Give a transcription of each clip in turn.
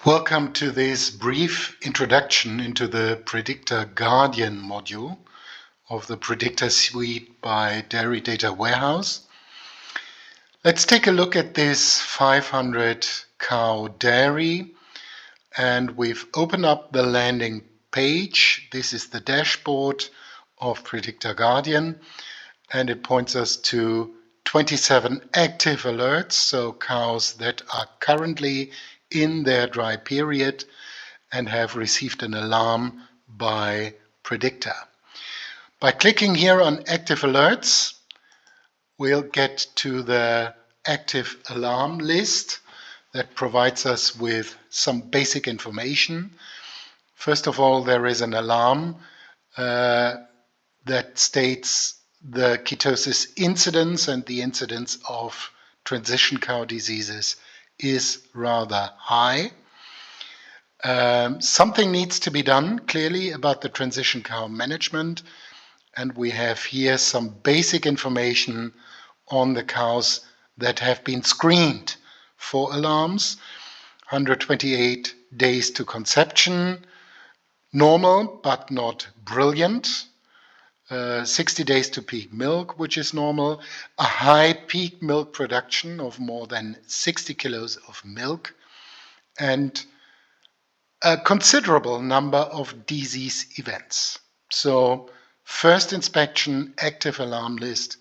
Welcome to this brief introduction into the Predicta GUARDIAN module of the Predicta suite by Dairy Data Warehouse. Let's take a look at this 500 cow dairy, and we've opened up the landing page. This is the dashboard of Predicta GUARDIAN, and it points us to 27 active alerts, so cows that are currently in their dry period and have received an alarm by Predicta. By clicking here on active alerts, we'll get to the active alarm list that provides us with some basic information. First of all, there is an alarm that states the ketosis incidence, and the incidence of transition cow diseases is rather high. Something needs to be done clearly about the transition cow management, and we have here some basic information on the cows that have been screened for alarms. 128 days to conception, normal but not brilliant. 60 days to peak milk, which is normal, a high peak milk production of more than 60 kilos of milk, and a considerable number of disease events. So, first inspection, active alarm list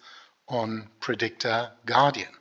on Predicta GUARDIAN.